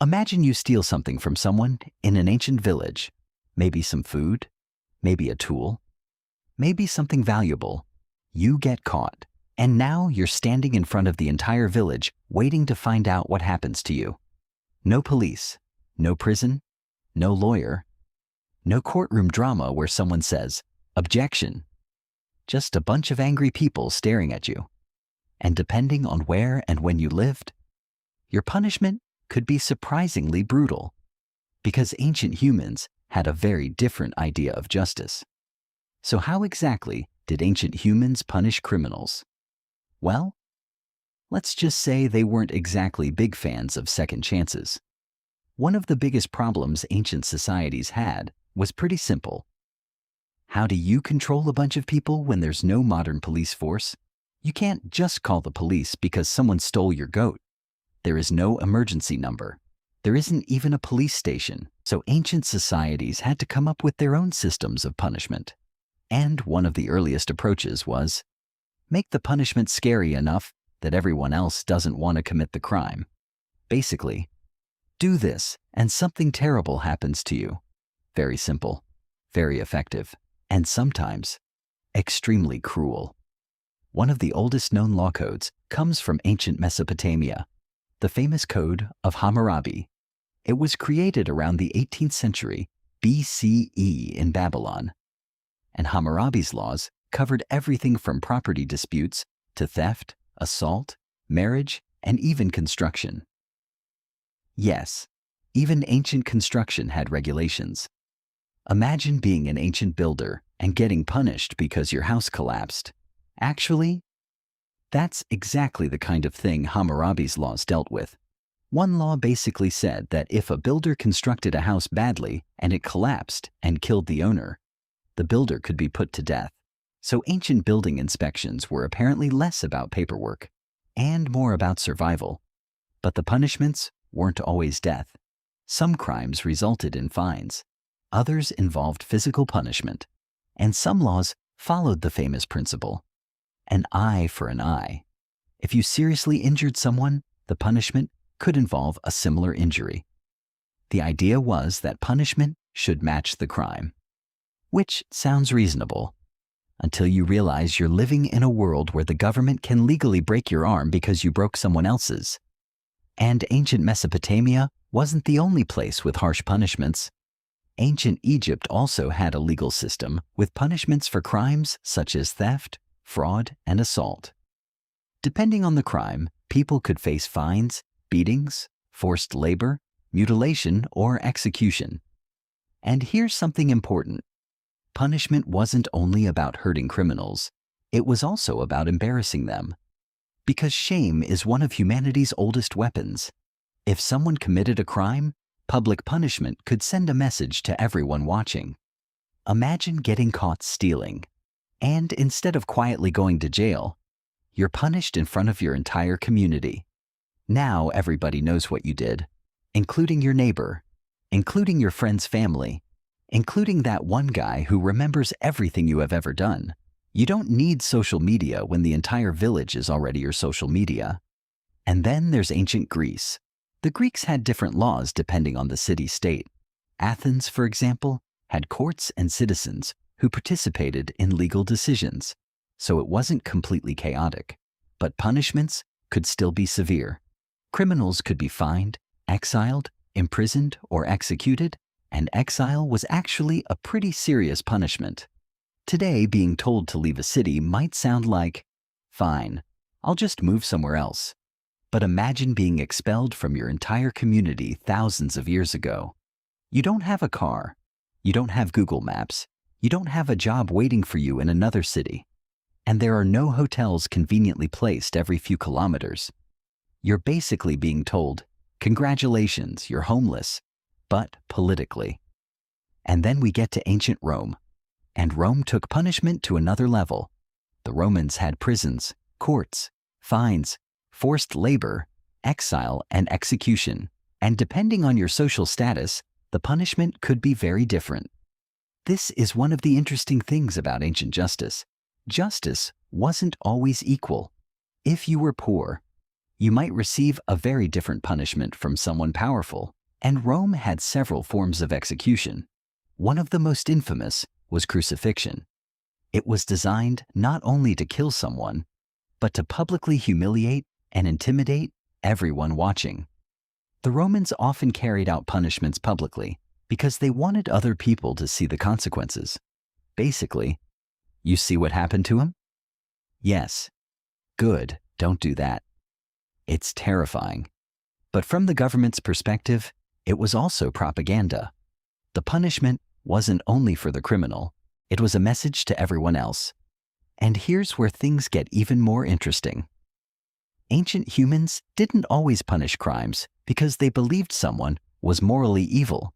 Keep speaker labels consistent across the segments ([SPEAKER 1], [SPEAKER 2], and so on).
[SPEAKER 1] Imagine you steal something from someone in an ancient village. Maybe some food, maybe a tool, maybe something valuable. You get caught, and now you're standing in front of the entire village waiting to find out what happens to you. No police, no prison, no lawyer, no courtroom drama where someone says, "Objection." Just a bunch of angry people staring at you. And depending on where and when you lived, your punishment could be surprisingly brutal, because ancient humans had a very different idea of justice. So how exactly did ancient humans punish criminals? Well, let's just say they weren't exactly big fans of second chances. One of the biggest problems ancient societies had was pretty simple. How do you control a bunch of people when there's no modern police force? You can't just call the police because someone stole your goat. There is no emergency number. There isn't even a police station, so ancient societies had to come up with their own systems of punishment. And one of the earliest approaches was, make the punishment scary enough that everyone else doesn't want to commit the crime. Basically, do this and something terrible happens to you. Very simple, very effective, and sometimes extremely cruel. One of the oldest known law codes comes from ancient Mesopotamia, the famous Code of Hammurabi. It was created around the 18th century BCE in Babylon, and Hammurabi's laws covered everything from property disputes to theft, assault, marriage, and even construction. Yes, even ancient construction had regulations. Imagine being an ancient builder and getting punished because your house collapsed. Actually, that's exactly the kind of thing Hammurabi's laws dealt with. One law basically said that if a builder constructed a house badly and it collapsed and killed the owner, the builder could be put to death. So ancient building inspections were apparently less about paperwork and more about survival. But the punishments weren't always death. Some crimes resulted in fines. Others involved physical punishment. And some laws followed the famous principle, an eye for an eye. If you seriously injured someone, the punishment could involve a similar injury. The idea was that punishment should match the crime, which sounds reasonable, until you realize you're living in a world where the government can legally break your arm because you broke someone else's. And ancient Mesopotamia wasn't the only place with harsh punishments. Ancient Egypt also had a legal system with punishments for crimes such as theft, fraud, and assault. Depending on the crime, people could face fines, beatings, forced labor, mutilation, or execution. And here's something important. Punishment wasn't only about hurting criminals, it was also about embarrassing them. Because shame is one of humanity's oldest weapons. If someone committed a crime, public punishment could send a message to everyone watching. Imagine getting caught stealing, and instead of quietly going to jail, you're punished in front of your entire community. Now everybody knows what you did, including your neighbor, including your friend's family, including that one guy who remembers everything you have ever done. You don't need social media when the entire village is already your social media. And then there's ancient Greece. The Greeks had different laws depending on the city-state. Athens, for example, had courts and citizens who participated in legal decisions, so it wasn't completely chaotic. But punishments could still be severe. Criminals could be fined, exiled, imprisoned, or executed, and exile was actually a pretty serious punishment. Today, being told to leave a city might sound like, fine, I'll just move somewhere else. But imagine being expelled from your entire community thousands of years ago. You don't have a car. You don't have Google Maps. You don't have a job waiting for you in another city. And there are no hotels conveniently placed every few kilometers. You're basically being told, congratulations, you're homeless, but politically. And then we get to ancient Rome. And Rome took punishment to another level. The Romans had prisons, courts, fines, forced labor, exile, and execution. And depending on your social status, the punishment could be very different. This is one of the interesting things about ancient justice. Justice wasn't always equal. If you were poor, you might receive a very different punishment from someone powerful, and Rome had several forms of execution. One of the most infamous was crucifixion. It was designed not only to kill someone, but to publicly humiliate and intimidate everyone watching. The Romans often carried out punishments publicly because they wanted other people to see the consequences. Basically, you see what happened to him? Yes. Good, don't do that. It's terrifying. But from the government's perspective, it was also propaganda. The punishment wasn't only for the criminal, it was a message to everyone else. And here's where things get even more interesting. Ancient humans didn't always punish crimes because they believed someone was morally evil.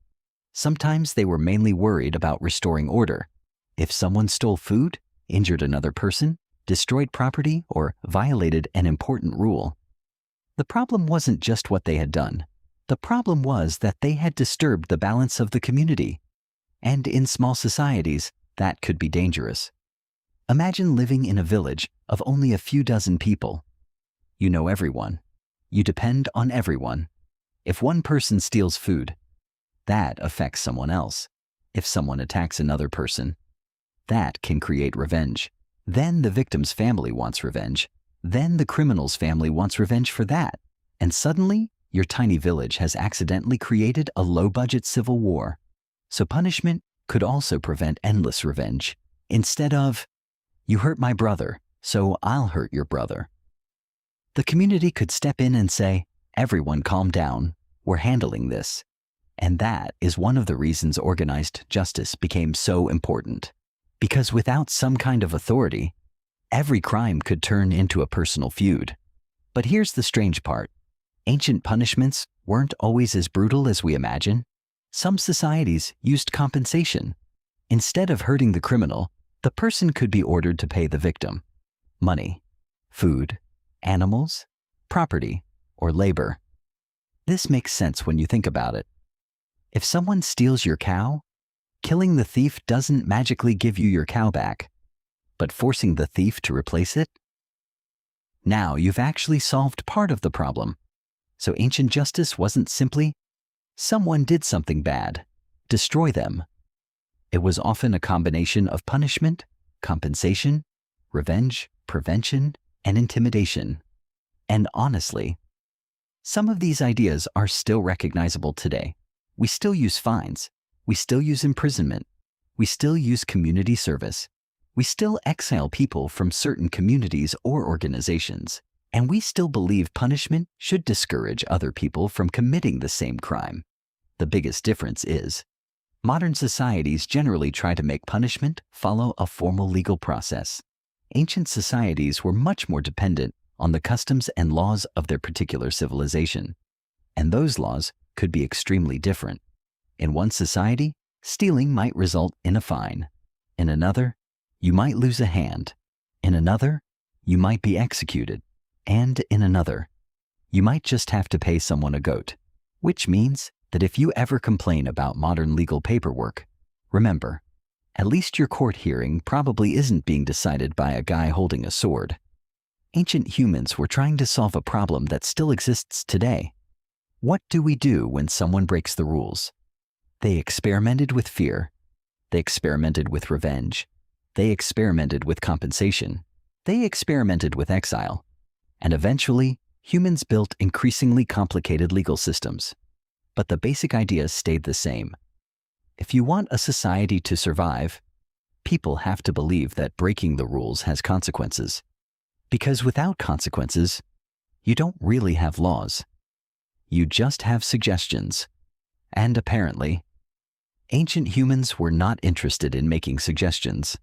[SPEAKER 1] Sometimes they were mainly worried about restoring order. If someone stole food, injured another person, destroyed property, or violated an important rule, the problem wasn't just what they had done. The problem was that they had disturbed the balance of the community. And in small societies, that could be dangerous. Imagine living in a village of only a few dozen people. You know everyone. You depend on everyone. If one person steals food, that affects someone else. If someone attacks another person, that can create revenge. Then the victim's family wants revenge. Then the criminal's family wants revenge for that. And suddenly, your tiny village has accidentally created a low-budget civil war. So punishment could also prevent endless revenge. Instead of, you hurt my brother, so I'll hurt your brother. The community could step in and say, everyone calm down, we're handling this. And that is one of the reasons organized justice became so important. Because without some kind of authority, every crime could turn into a personal feud. But here's the strange part. Ancient punishments weren't always as brutal as we imagine. Some societies used compensation. Instead of hurting the criminal, the person could be ordered to pay the victim. Money, food, animals, property, or labor. This makes sense when you think about it. If someone steals your cow, killing the thief doesn't magically give you your cow back, but forcing the thief to replace it? Now you've actually solved part of the problem. So ancient justice wasn't simply, someone did something bad, destroy them. It was often a combination of punishment, compensation, revenge, prevention, and intimidation. And honestly, some of these ideas are still recognizable today. We still use fines. We still use imprisonment. We still use community service. We still exile people from certain communities or organizations. And we still believe punishment should discourage other people from committing the same crime. The biggest difference is, modern societies generally try to make punishment follow a formal legal process. Ancient societies were much more dependent on the customs and laws of their particular civilization. And those laws could be extremely different. In one society, stealing might result in a fine. In another, you might lose a hand. In another, you might be executed. And in another, you might just have to pay someone a goat. Which means that if you ever complain about modern legal paperwork, remember, at least your court hearing probably isn't being decided by a guy holding a sword. Ancient humans were trying to solve a problem that still exists today. What do we do when someone breaks the rules? They experimented with fear. They experimented with revenge. They experimented with compensation. They experimented with exile. And eventually, humans built increasingly complicated legal systems. But the basic ideas stayed the same. If you want a society to survive, people have to believe that breaking the rules has consequences. Because without consequences, you don't really have laws. You just have suggestions. And apparently, ancient humans were not interested in making suggestions.